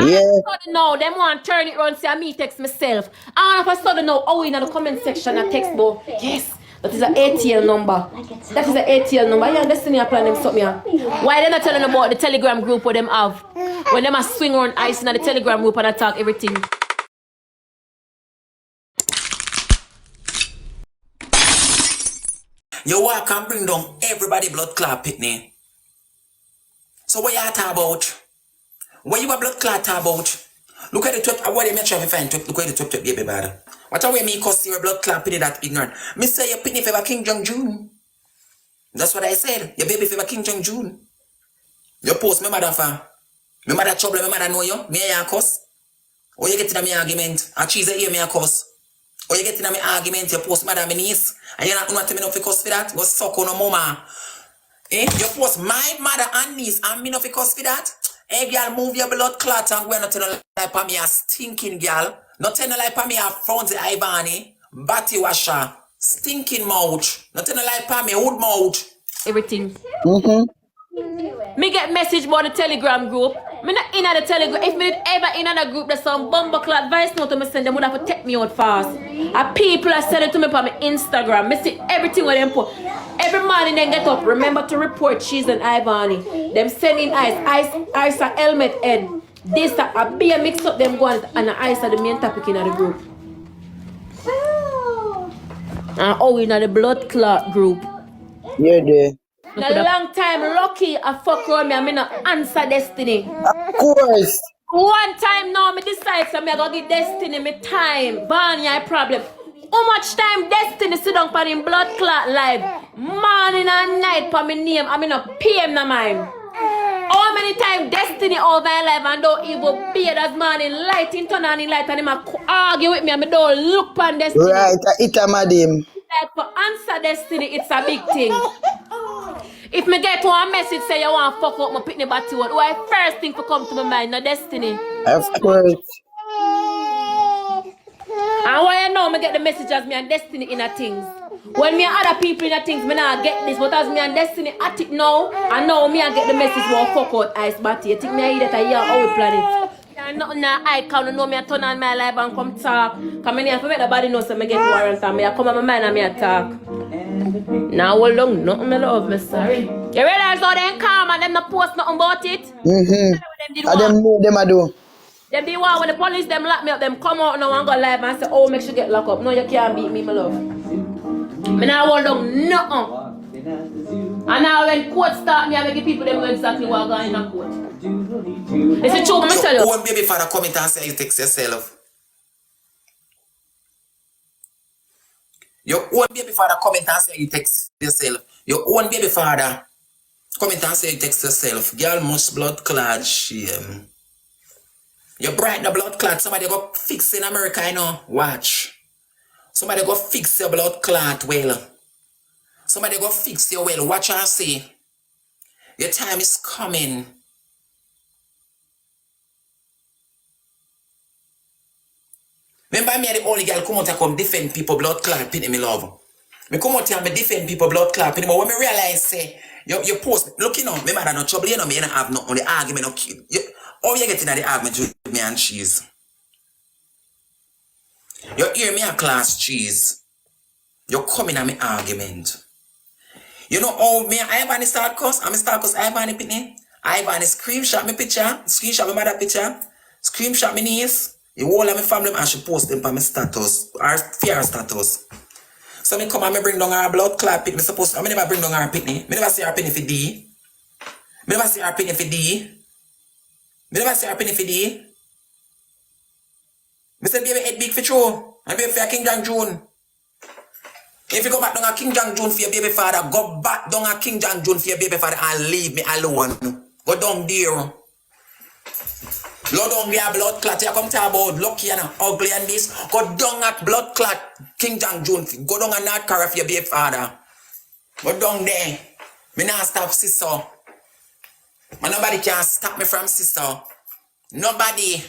Yeah. All of a sudden now, them want to turn it around, say I me text myself. All of a sudden now, oh, in the comment section, I text about, yes, that is an ATL number. That is an ATL number. You understand? You plan them something. Why they not telling about the Telegram group what them have? When them a swing around ice in the Telegram group and attack everything. You walk and bring down everybody blood clot pitney. So what you talk about? What you a blood clot talk about? Look at the top. What you make sure you find top. Look at the top baby bad. What are we me cause your blood clot pitney that ignorant? Me say your pitney favor King Jong-un. That's what I said. Your baby favor King Jong-un. You post me mother for. Me mother trouble, me mother know you. Me a cuss. Or you get in me argument. A cheese hear me a cuss. Or you get in me argument, you post mother me niece. And you're not tell me no for cuss for that. Go suck on no mama. Eh? You post my mother and niece and me no for cuss for that. Hey girl, move your blood clot and go and not tell no lie for me a stinking girl. Not tell no lie for me a Franzi Ivany. Batty washer. Stinking mouth. Not tell no lie for me wood mouth. Everything. Me get message about the Telegram group. Me not in the Telegram. If me did ever in the group, there's some bumbleclad voice note to me send them would have to take me out fast. And people are sending to me on my Instagram. Me see everything with them put. Every morning they get up. Remember to report cheese and Ivany. Them sending ice a helmet head. This a beer mix up them going and the ice are the main topic in the group. And oh, in the blood clot group. Yeah, there. A long time lucky I fuck around me and me not answer Destiny. Of course. One time now me decide so me I go give Destiny me time. Barney I problem. How much time Destiny sit down for him blood clot live? Morning and night for me name I mean not PM na mine. How many times Destiny over live and don't even be as morning light in turn on in light and him a argue with me and me don't look on Destiny. Right, it's a madam. Like for answer Destiny, it's a big thing. If me get one message say you want to fuck up my pitney batty one, why first thing to come to my mind, no Destiny. Of course. And why you know me get the message as me and Destiny in a things. When me and other people in a things, me not get this, but as me and Destiny at it now, and now me I get the message want fuck out ice batty. You think me I hear that I hear how we plan it? And nothing I can't know me I turn on my live and come talk. Cause me have to make the body know so me get warrant and me I come on my mind and me I talk. Now hold on, nothing me love, me sorry. You realize how they calm and them not post nothing about it? And them know them I do. Them be one when the police them lock me up, them come out now and go live and say, oh make sure get locked up. No, you can't beat me, my love. Me now hold on, nothing. And now when court start me, I make the people them know exactly what going in a court. It's a true, me tell you. Your own baby father come in and say you text yourself. Your own baby father come in and say you text yourself. Your own baby father come in and say you text yourself. Girl must blood clot shame. You bright the blood clot. Somebody go fix in America, you know. Watch. Somebody go fix your blood clot well. Somebody go fix your well. Watch and see. Your time is coming. Remember me are the only girl come out and come defend people blood clot pitney me love. Me come out here and me defend people blood clot pitney. But when me realize say you post look you know, me mother no trouble, you know me don't have no on the argument no kid. How you getting at the argument with me and cheese? You hear me a class cheese. You coming at me argument. You know how me and Ivany start cuss? I'm start cuss Ivany pitney. Ivany screenshot me picture, screenshot me mother picture, screenshot me niece. The whole of my family and she post them on my status, our fear status. So me come and me bring down her blood clot pit. I never bring down her pitney. Me never see her penny for D. Me never see her penny for D. Me never see her penny for D. Me say baby head big for true. And baby for King Jong-un. If you go back down a King Jong-un for your baby father, go back down a King Jong-un for your baby father and leave me alone. Go down there. Blood hungry a blood clot, you come to about lucky and ugly and this. Go down at blood clot, King Jong-un. Go down at North Korea for your baby father. Go down there. Me not stop sister. And nobody can stop me from sister. Nobody.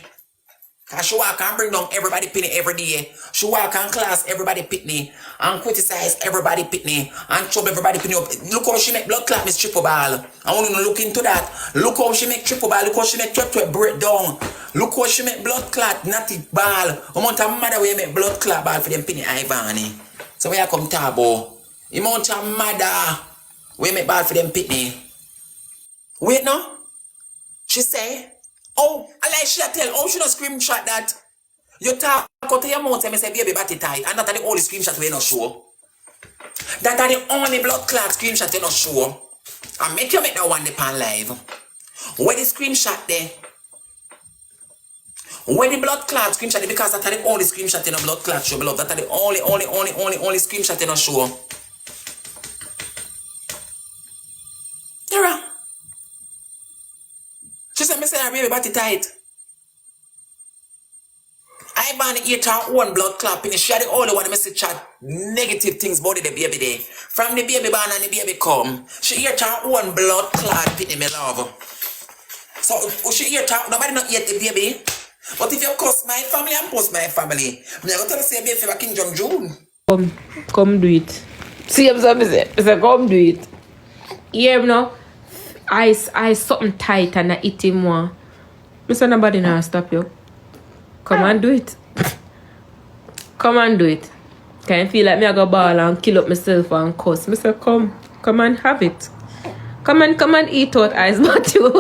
Cause she walk and bring down everybody pitney every day. She walk and class everybody pitney. And criticize everybody pitney. And trouble everybody pitney up. Look how she make blood clot miss triple ball. I want you to look into that. Look how she make triple ball. Look how she make 12 break down. Look how she make blood clot, natty ball. Amount of mother we make blood clot ball for them penny Ivany. So where I come tabo? Amount of mother we make ball for them penny. Wait no? She say, oh, I like she tell, oh, she don't screenshot that. You talk out to your mouth and say baby body tight. And that are the only screenshot we not show. That are the only blood clot screenshot you not show. I make you make that one depend live. Where the screenshot there? Where the blood clot screenshot because that are the only screenshot in a blood clot show, beloved. That are the only screenshot in a show. Tara. She said, me say her baby body tight. Ivany ate her own blood clot and she had the only one message chat negative things about the baby day. From the baby born and the baby come, she ate her own blood clot pitney, me love. So she ate her, nobody not eat the baby. But if you cuss my family and post my family, I'm going to tell you say baby for King John June. Come do it. See what I'm saying? I say come do it. Here now, I something tight and I eat him more. I say nobody now stop you. Come and do it. Come and do it. Can you feel like me I go ball and kill up myself and cuss? I say come and have it. Come and eat out ice but you.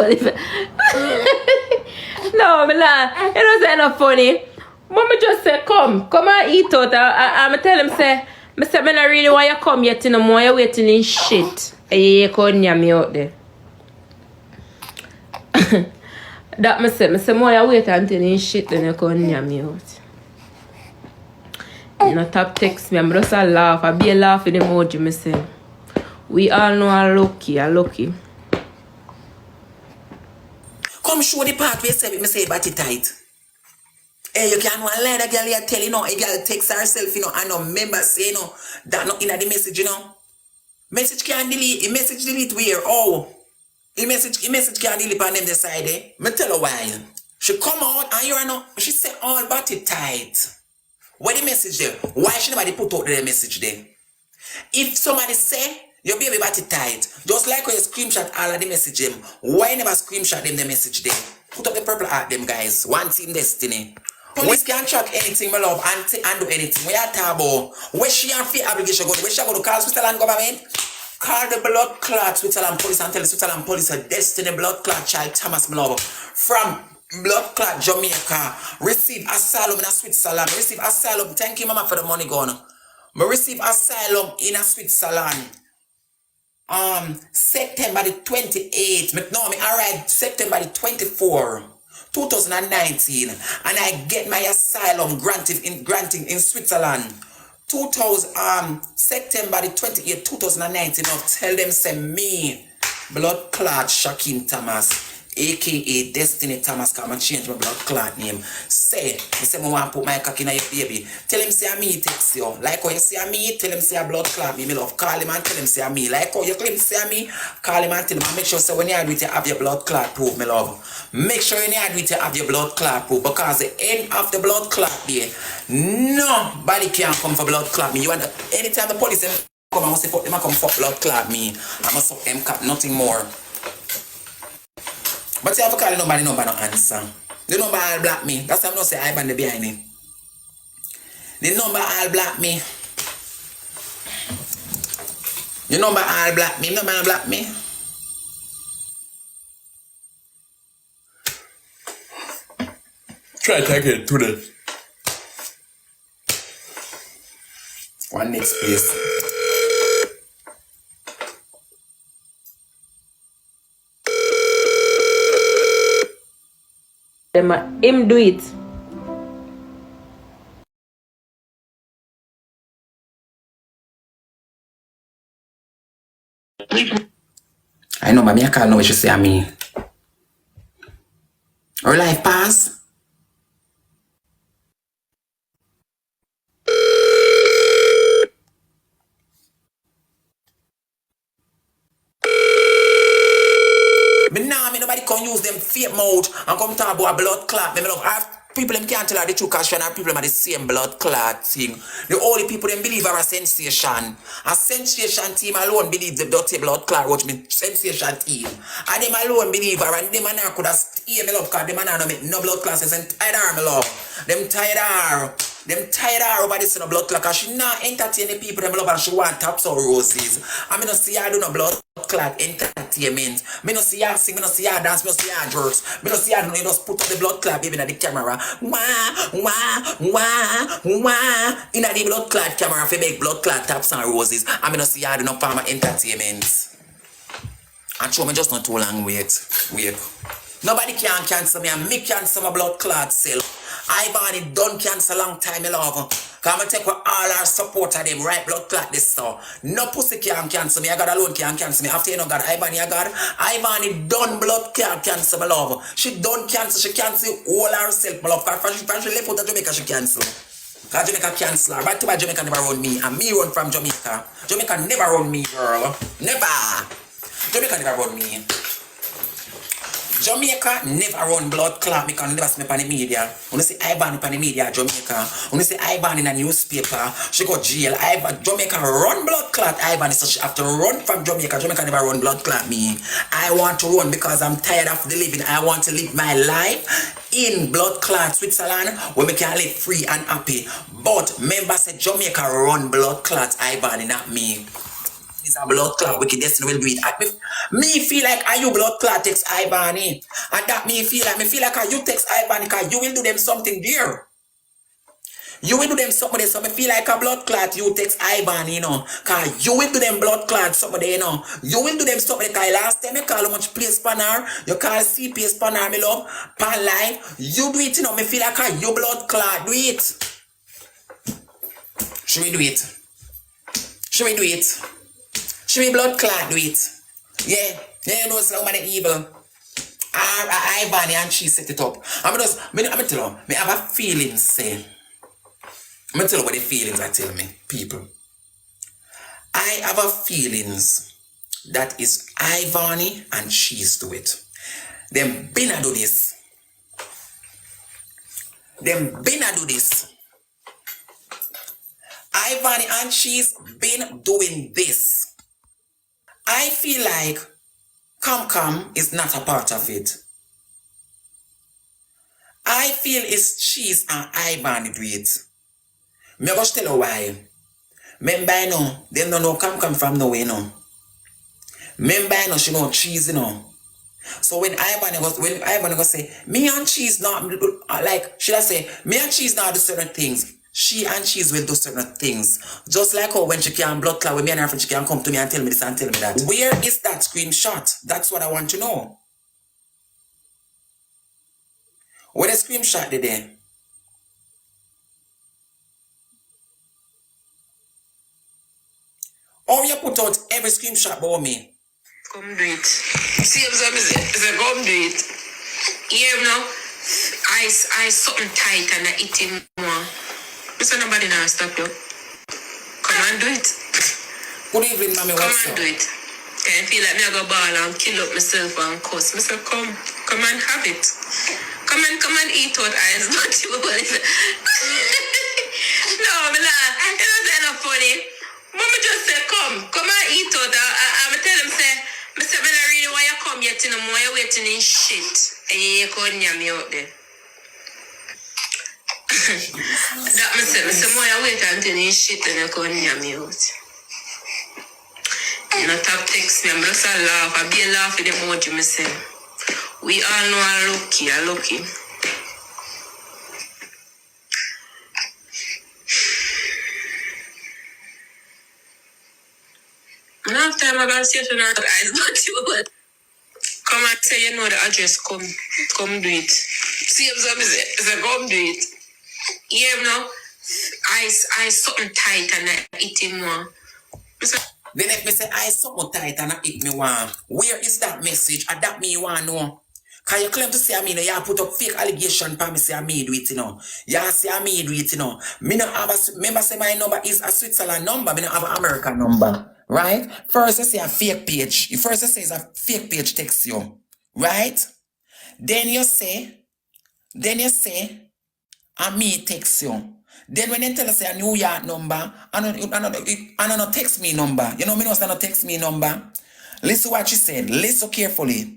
No, me laugh. You know say not funny. Mommy just say come and eat out. I tell him say me not really want you come yet no more. You waiting in shit. You can't hear me out there. That me say more you wait until in shit then you can't hear me out. You know top text me. I'm just a laugh. I be a laughing emoji me say. We all know I'm lucky. Come show the part where you say me say body tight. Hey, you can't lie that girl here tell you know, a girl takes herself, you know, and no member say, you know, that not in the message, you know. Message can't delete, a message delete where? Oh. A message can't delete on them decide, eh? Me tell her why. She come out and you know, she say all body tight. What the message there? Why should nobody put out the message there? If somebody say, your baby body tight, just like when you screenshot all of the message them, why never screenshot them the message there? Put up the purple heart them guys. One team destiny. Police can't track anything, my love, and do anything. We are tabo. Where she have free obligation go? Where she go to call Switzerland government? Call the blood clot Switzerland police and tell the Switzerland police a destiny blood clot child Thomas, my love. From blood clot Jamaica, receive asylum in a Switzerland. Receive asylum. Thank you, mama, for the money gone. Me receive asylum in a Switzerland. September the 28th. No, me arrived September the 24th. 2019, and I get my asylum granting in Switzerland. September the 28th, 2019. Now tell them say me, blood clot Shaquin Thomas, aka Destiny Thomas, come and change my blood clot name. Say me want to put my cock in your baby. Tell him say me text you. Like how you say me, tell him say blood clot me love. Call him and tell him say me. Like how you claim say me, call him and tell him. And make sure say when you are with you have your blood clot proof, me love. Make sure you are with you have your blood clot proof, because the end of the blood clot day, nobody can come for blood clot me. You want anytime the police come, I must say fuck them and come fuck blood clot me. I must fuck them cat, nothing more. But you have to call the number no answer. The number all block me. That's why I'm not say I band behind it. The number all block me. The number all block me. Number all block me. Try to take it to the One next place. Him do it. I know, but me I call now what she say me. Her life pass. But now, nobody can use them fake mouth and come talk about a blood clot. Me love People them can't tell her the truth because she and her people them are the same blood clot thing. The only people them believe are a sensation. A sensation team alone believe the dirty blood clot which means sensation team. And them alone believe her and them and her could have stayed me love because them and her no make no blood classes and tired her me love. Them tired her. Them tired her over this in a blood clot because she not entertain the people them love and she want tops or roses. I mean, no see her do no blood clot entertainment. Me no see her sing, me no see her dance, me no see her jerks. Me no see her do just put up the blood clot baby in the camera. Wah, wah, wah, wah. In the blood clot camera for make blood clot tops and roses. I mean, no see her do no farmer entertainment. And show me just not too long wait. Nobody can cancel me and me cancel my blood clot cell. Ivany done cancel long time, love. Come and take all our support of them, right blood clot this so. No pussy can cancel me, I got alone can cancel me. After you know God, Ivany I got. Ivany done blood clot cancel my love. She done cancel, she cancel all herself, my love. Because she left out of Jamaica, she cancel. Because Jamaica cancel her. Right to my Jamaica never run me. And me run from Jamaica. Jamaica never run me, girl. Never. Jamaica never run me. Jamaica never run blood clot because never see me on the media. When you see Ivany on the media, Jamaica. When you see Ivany in a newspaper, she go jail. Jamaica run blood clot Ivany, so she have to run from Jamaica. Jamaica never run blood clot me. I want to run because I'm tired of the living. I want to live my life in blood clot Switzerland where we can live free and happy. But members say Jamaica run blood clot Ivany, not me. Is a blood clot wicked destiny will do it. Me feel like are you blood clot text Ivany. And that me feel like are you text Ivany because you will do them something there. You will do them something there. So me feel like a blood clot you text Ivany, you know. Because you will do them blood clot something there, you know. You will do them something because last time you call how much place spanner, you call CP spanner, me love, pan life. You do it, you know. Me feel like a you blood clot, do it. Should we do it? Should we do it? Should we blood clot do it? Yeah, you know somebody evil. Ivany and she set it up. I'm tell you, me have a feeling say. I'm tell you what the feelings are telling me, people. I have a feelings that is Ivany and she's do it. Them been a do this. Ivany and she's been doing this. I feel like Come is not a part of it. I feel it's cheese and Ivany do it. Me go tell you why. Remember I know, them don't know Come from nowhere, you know. Remember I know she know cheese, you know. So when Ivany go say, me and cheese not like should I say, me and cheese not do certain things. She and cheese will do certain things. Just like how when she can blood clot with me and her friend, she can come to me and tell me this and tell me that. Where is that screenshot? That's what I want to know. Where the screenshot did they? Or you put out every screenshot about me? Come do it. See what I'm saying? Come do it. Yeah, now, I something tight and I eat him more. So nobody now stop you. Come and do it. Good evening, mommy. Come and do it. I feel like me I go ball and kill up myself and cuss. I say, come and have it. Come and eat out eyes, not you. No, me nah. It was enough funny. Mama just say, come and eat out. I tell him, say, I don't really want you come yet, you know, more you waiting in shit. And you can't hear me out there. That me say, more you wait until you shit and you can't hear me out. You know, tap text me, I'm just a laugh. I be a laugh with the emoji, me say. We all know I'm lucky. And after I'm going to say to her, eyes not you, but come and say, you know the address, come do it. See what I'm saying? Come do it. Yeah, now, I something tight and I eat him more. Then if me say I something tight and I eat me one, where is that message? And that me you want to know? Because you claim to say I mean, you put up fake allegation for me say I made do it, you know. You say I made do it, you know. Me not have a, remember say my number is a Switzerland number, me not have an American number. Right? First you say a fake page. First you say it's a fake page text you. Right? Then you say, and me text you. Then when they tell us a New York number, I don't text me number. You know me know say no text me number. Listen what she said. Listen carefully.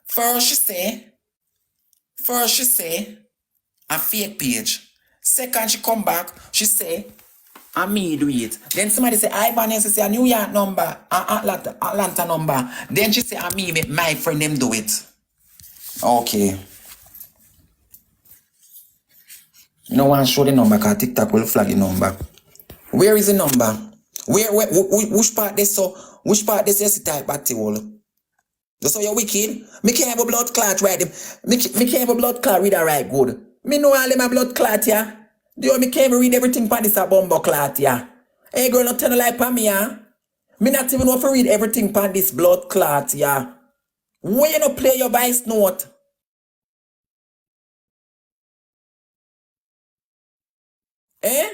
First she say a fake page. Second she come back, she say and me do it. Then somebody say Ivany say a New York number, Atlanta number. Then she say and me make my friend them do it. Okay. You know want to show the number because TikTok will flag the number. Where is the number? Which part this so? Which part this is the type batty wall? That's how you're wicked. Me can't have a blood clot right. Me can't have a blood clot read that right good. Me know all them a blood clot yeah. Do me can't read everything pan this a bumbo clot yeah. Hey girl, not tell no lie pan me yeah. Me not even know if to read everything pan this blood clot yeah. When you no play your voice note? Eh?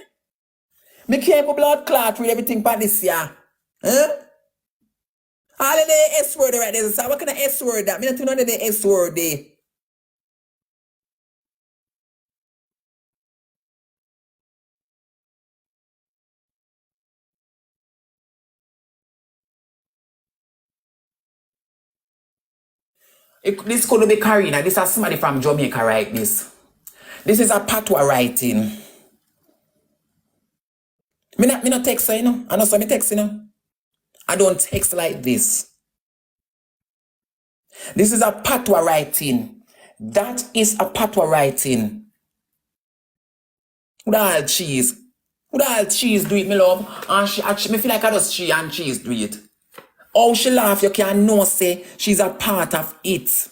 Me can't have a blood clot read everything pan this yeah. Eh? All of the S word right there. So what kind of S word that? Me not know the S word there. This could be Karina. This is somebody from Jamaica write this. This is a patois writing. Me not text her, you know. I know some me text, you know. I don't text like this. This is a patois writing. That is a patois writing. With all cheese. With all cheese do it, me love. And she me feel like I just she and cheese do it. Oh, she laugh, you can know say she's a part of it.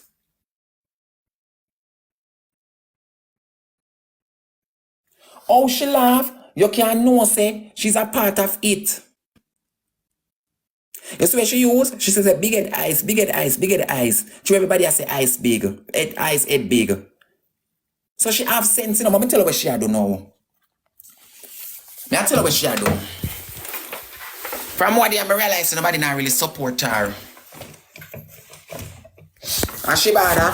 Oh, she laugh, you can know say she's a part of it. You see what she use? She says big head eyes, big head eyes, big head eyes. To everybody I say eyes big, head eyes, head big. So she have sense, you know, but me tell her what she do now. Me I tell her what she do. From what I realize nobody not really support her. And shebada,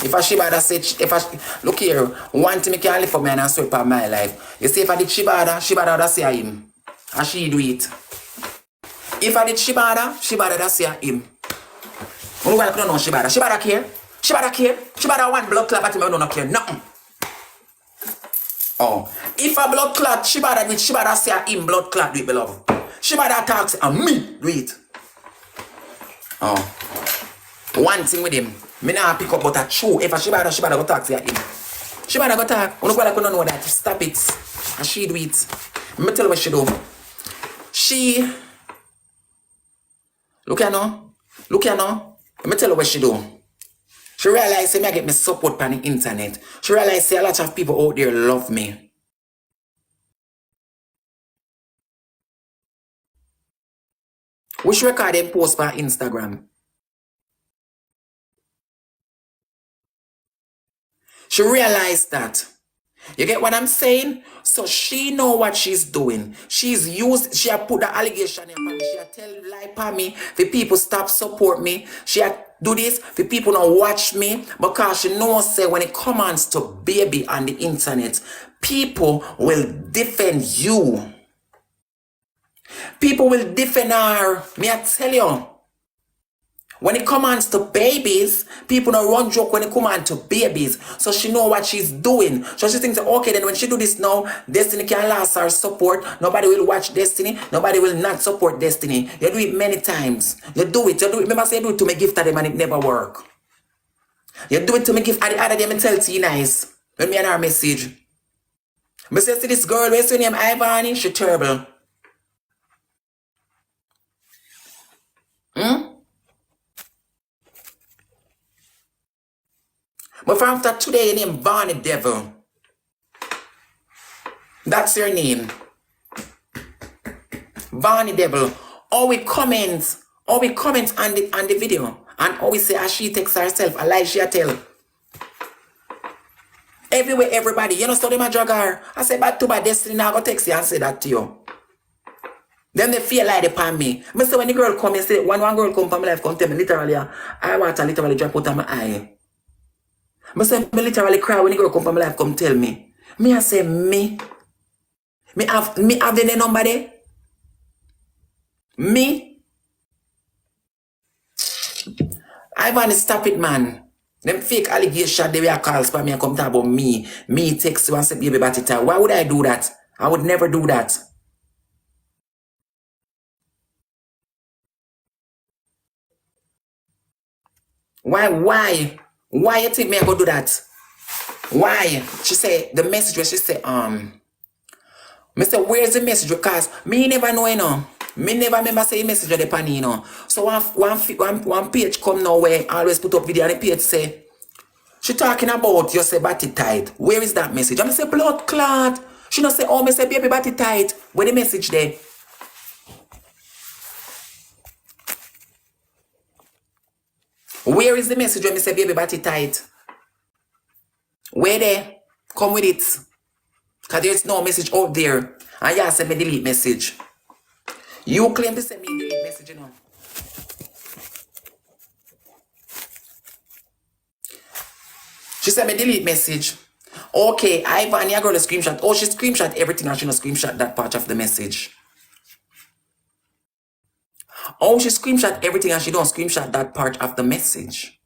if a shebada say, look here, one thing me can live for me and I sweep up my life. You see if I did shebada would say him. And she do it. If I did shebada would say him. Who don't know shebada? Shebada care? Shebada care? Shebada one blood clot at him, I don't care nothing. Oh, if a blood clot, shebada do it, shebada say him blood clot do it, beloved. Shebada talks and me do it. Oh. One thing with him. Me nah pick up but a true. If a shebada go talk to him. Shebada go talk. You don't know that. Stop it. And she do it. Me tell you what she do. She look here now. Look here now. Let me tell you what she do. She realize me I get me support on the internet. She realize a lot of people out there love me. Which record them post on Instagram. She realized that. You get what I'm saying? So she know what she's doing. She have put the allegation in me. She have tell lie for me. The people stop support me. She have do this. The people don't watch me. Because she knows say when it comes to baby on the internet, people will defend you. People will defend her. Me I tell you. When it comes to babies, people don't run joke when it comes to babies. So she know what she's doing. So she thinks, okay, then when she do this now, Destiny can lose her support. Nobody will watch Destiny. Nobody will not support Destiny. You do it many times. You do it. Remember, say you do it to me gift to them and it never work. You do it to me gift at the other day and tell T nice. When me and her message. Me say to this girl, where's her name Ivany? She terrible. But from after today, your name Barney Devil. That's your name. Barney Devil. All we comment on the video. And always say as she takes herself, a lie she tell. Everywhere, everybody. You know, so them a drag her. I say back to my Destiny now go text you and say that to you. Then they feel like they pan me. I say when the girl come and say, when one girl come from my life, come tell me literally, I want to literally drop out of my eye. I say, I literally cry when the girl come from my life, come tell me. Me I say me have the number there. Me. Ivany, stop it, man. Them fake allegation they will call for me and come talk about me. Me text you and say baby batty time. Why would I do that? I would never do that. Why you think me I go do that? Why? She said the message where she said, me say, where's the message? Because me never know, you know. Me never remember say message on the pan, you know. So one page come now where I always put up video and the page say, she talking about you say body tight. Where is that message? I say blood clot. She not say, oh, me say baby body tight. Where the message there? Where is the message when me say baby body tight? Where there? Come with it. Because there's no message out there. And you send me delete message. You claim to send me delete message, you know. She sent me delete message. Okay, Ivany, I got a screenshot. Oh, she screenshot everything and she not screenshot that part of the message. Oh, she screenshot everything and she don't screenshot that part of the message.